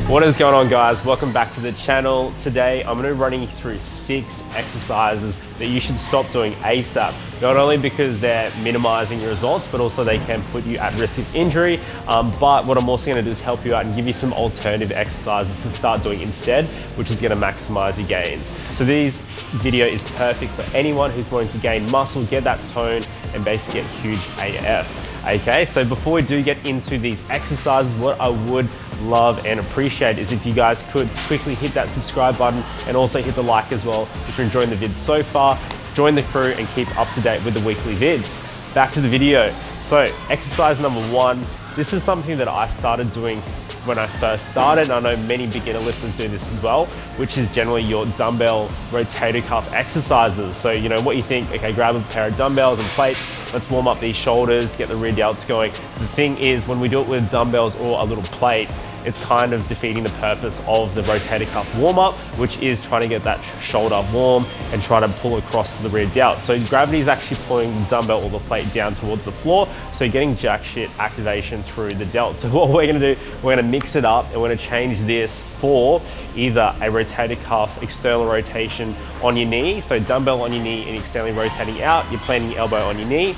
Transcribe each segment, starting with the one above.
What is going on, guys? Welcome back to the channel. Today I'm going to be running you through 6 exercises that you should stop doing ASAP. Not only because they're minimizing your results, but also they can put you at risk of injury. But what I'm also going to do is help you out and give you some alternative exercises to start doing instead, which is going to maximize your gains. So this video is perfect for anyone who's wanting to gain muscle, get that tone, and basically get huge AF. Okay, so before we do get into these exercises, what I would love and appreciate is if you guys could quickly hit that subscribe button and also hit the like as well if you're enjoying the vids so far. Join the crew and keep up to date with the weekly vids. Back to the video. So exercise number 1, this is something that I started doing when I first started, and I know many beginner lifters do this as well, which is generally your dumbbell rotator cuff exercises. So you know what you think, okay, grab a pair of dumbbells and plates, let's warm up these shoulders, get the rear delts going. The thing is, when we do it with dumbbells or a little plate, it's kind of defeating the purpose of the rotator cuff warm up, which is trying to get that shoulder warm and trying to pull across to the rear delt. So gravity is actually pulling the dumbbell or the plate down towards the floor. So you're getting jack shit activation through the delt. So what we're gonna do, we're gonna mix it up and we're gonna change this for either a rotator cuff external rotation on your knee. So dumbbell on your knee and externally rotating out, you're planting your elbow on your knee.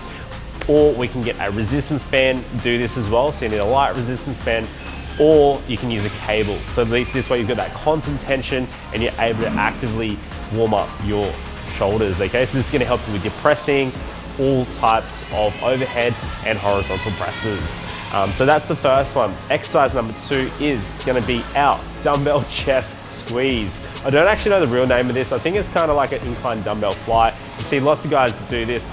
Or we can get a resistance band, do this as well. So you need a light resistance band, or you can use a cable. So at least this way you've got that constant tension and you're able to actively warm up your shoulders, okay? So this is gonna help you with your pressing, all types of overhead and horizontal presses. So that's the first one. Exercise number 2 is gonna be our dumbbell chest squeeze. I don't actually know the real name of this. I think it's kind of like an incline dumbbell fly. You see lots of guys do this.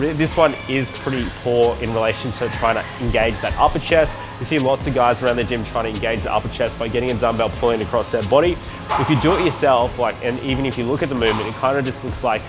This one is pretty poor in relation to trying to engage that upper chest. You see lots of guys around the gym trying to engage the upper chest by getting a dumbbell pulling across their body. If you do it yourself, and even if you look at the movement, it kind of just looks like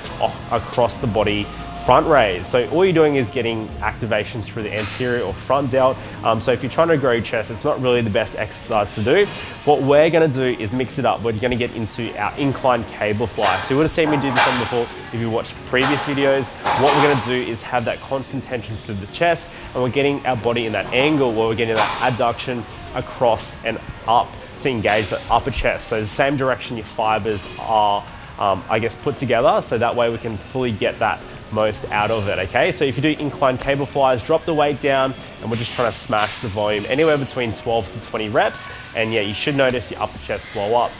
across the body front raise. So all you're doing is getting activation through the anterior or front delt. So if you're trying to grow your chest, it's not really the best exercise to do. What we're gonna do is mix it up. We're gonna get into our incline cable fly. So you would have seen me do this one before if you watched previous videos. What we're gonna do is have that constant tension through the chest, and we're getting our body in that angle where we're getting that adduction across and up to engage the upper chest. So the same direction your fibers are, I guess, put together. So that way we can fully get that most out of it, okay? So if you do incline cable flies, drop the weight down, and we're just trying to smash the volume anywhere between 12 to 20 reps. And yeah, you should notice your upper chest blow up.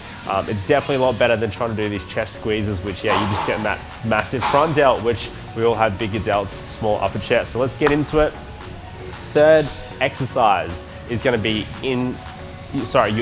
It's definitely a lot better than trying to do these chest squeezes, which yeah, you're just getting that massive front delt, which we all have bigger delts, small upper chest. So let's get into it. Third exercise is gonna be your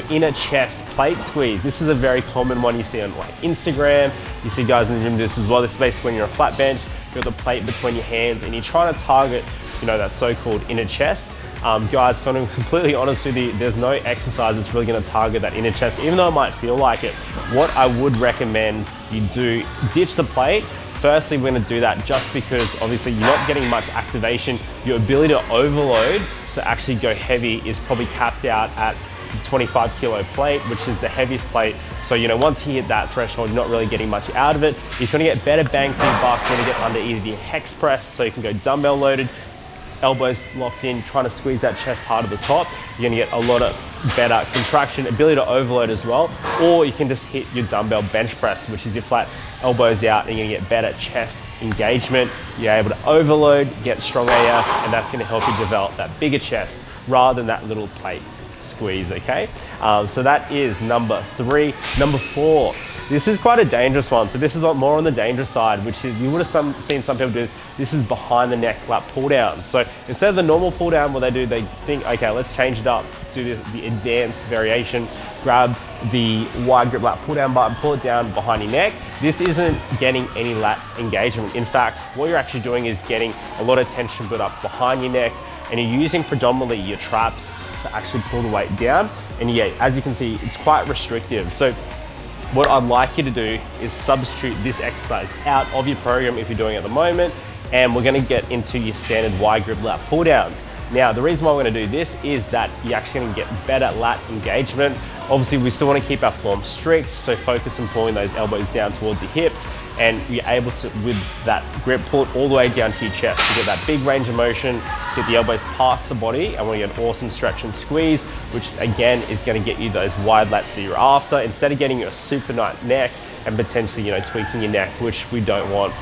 inner chest plate squeeze. This is a very common one you see on like Instagram. You see guys in the gym do this as well. This is basically when you're on a flat bench, you've got the plate between your hands and you're trying to target, you know, that so-called inner chest. Guys, if I'm completely honest with you, there's no exercise that's really gonna target that inner chest, even though it might feel like it. What I would recommend you do, ditch the plate. Firstly, we're gonna do that just because obviously you're not getting much activation. Your ability to overload, to actually go heavy, is probably capped out at the 25 kilo plate, which is the heaviest plate. So, you know, once you hit that threshold, you're not really getting much out of it. If you want to get better bang for your buck, you're gonna get under either the hex press, so you can go dumbbell loaded, elbows locked in, trying to squeeze that chest hard at the top. You're gonna get a lot of better contraction, ability to overload as well. Or you can just hit your dumbbell bench press, which is your flat elbows out, and you're gonna get better chest engagement. You're able to overload, get strong AF, and that's gonna help you develop that bigger chest rather than that little plate squeeze, okay? So that is number 3. Number 4, this is quite a dangerous one. So this is more on the dangerous side, which is, you would have seen some people do this is behind the neck lat pull down. So instead of the normal pull down, what they do, they think, okay, let's change it up, do the advanced variation, grab the wide grip lat pull down button, pull it down behind your neck. This isn't getting any lat engagement. In fact, what you're actually doing is getting a lot of tension built up behind your neck, and you're using predominantly your traps to actually pull the weight down. And yeah, as you can see, it's quite restrictive. So what I'd like you to do is substitute this exercise out of your program if you're doing it at the moment, and we're gonna get into your standard wide grip lat pull downs. Now, the reason why we're gonna do this is that you're actually gonna get better lat engagement. Obviously, we still wanna keep our form strict, so focus on pulling those elbows down towards your hips, and you're able to, with that grip, pull it all the way down to your chest. You get that big range of motion, get the elbows past the body, and we get an awesome stretch and squeeze, which again is gonna get you those wide lats that you're after, instead of getting you a super nice neck and potentially, you know, tweaking your neck, which we don't want.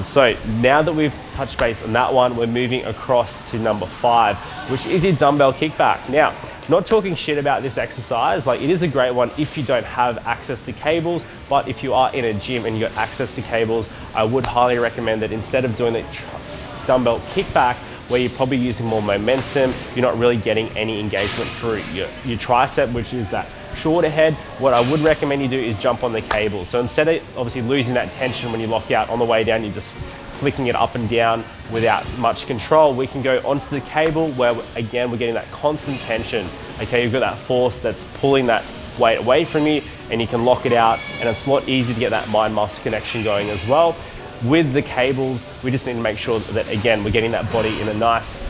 So now that we've touched base on that one, we're moving across to number 5, which is your dumbbell kickback. Now, not talking shit about this exercise, like it is a great one if you don't have access to cables, but if you are in a gym and you got access to cables, I would highly recommend that instead of doing the dumbbell kickback, where you're probably using more momentum, you're not really getting any engagement through your tricep, which is that shorter head. What I would recommend you do is jump on the cable. So instead of obviously losing that tension when you lock out on the way down, you're just flicking it up and down without much control, we can go onto the cable where again, we're getting that constant tension. Okay, you've got that force that's pulling that weight away from you, and you can lock it out, and it's a lot easier to get that mind-muscle connection going as well. With the cables, we just need to make sure that again, we're getting that body in a nice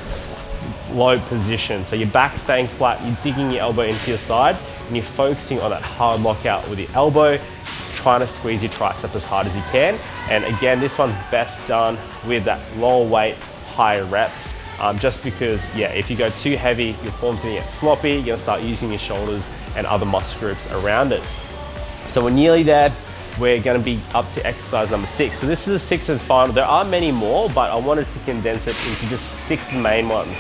low position. So your back staying flat, you're digging your elbow into your side, and you're focusing on that hard lockout with your elbow, trying to squeeze your tricep as hard as you can. And again, this one's best done with that lower weight, higher reps, just because, yeah, if you go too heavy, your form's gonna get sloppy, you're gonna start using your shoulders and other muscle groups around it. So we're nearly there. We're gonna be up to exercise number 6. So this is the 6th and final. There are many more, but I wanted to condense it into just 6 main ones.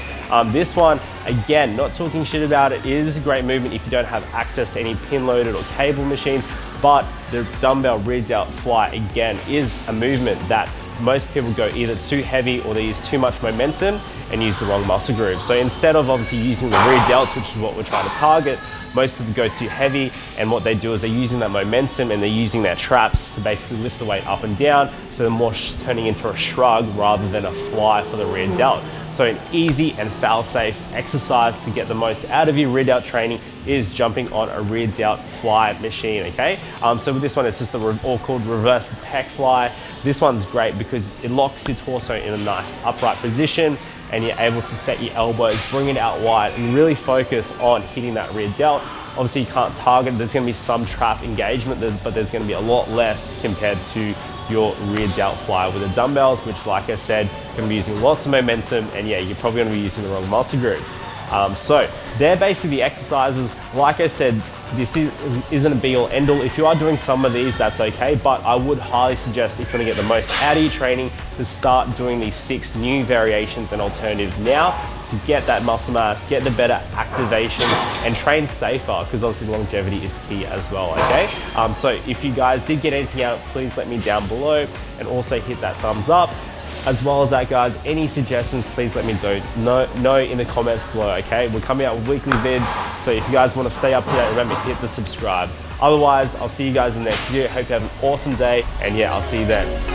This one, again, not talking shit about it, is a great movement if you don't have access to any pin loaded or cable machines, but the dumbbell rear delt fly, again, is a movement that most people go either too heavy or they use too much momentum and use the wrong muscle group. So instead of obviously using the rear delts, which is what we're trying to target, most people go too heavy, and what they do is they're using that momentum and they're using their traps to basically lift the weight up and down, so they're more turning into a shrug rather than a fly for the rear delt. So an easy and fail-safe exercise to get the most out of your rear delt training is jumping on a rear delt fly machine, okay? So with this one, it's just the all called reverse pec fly. This one's great because it locks your torso in a nice upright position, and you're able to set your elbows, bring it out wide, and really focus on hitting that rear delt. Obviously you can't target, there's gonna be some trap engagement, but there's gonna be a lot less compared to your rear delt fly with the dumbbells, which like I said, gonna be using lots of momentum, and yeah, you're probably gonna be using the wrong muscle groups. So they're basically the exercises. Like I said, this isn't a be all end all. If you are doing some of these, that's okay, but I would highly suggest if you want to get the most out of your training, to start doing these 6 new variations and alternatives now to get that muscle mass, get the better activation, and train safer, because obviously longevity is key as well, okay? So if you guys did get anything out, please let me down below, and also hit that thumbs up. As well as that, guys, any suggestions, please let me know in the comments below, okay? We're coming out with weekly vids, so if you guys want to stay up to date, remember, hit the subscribe. Otherwise, I'll see you guys in the next video. Hope you have an awesome day, and yeah, I'll see you then.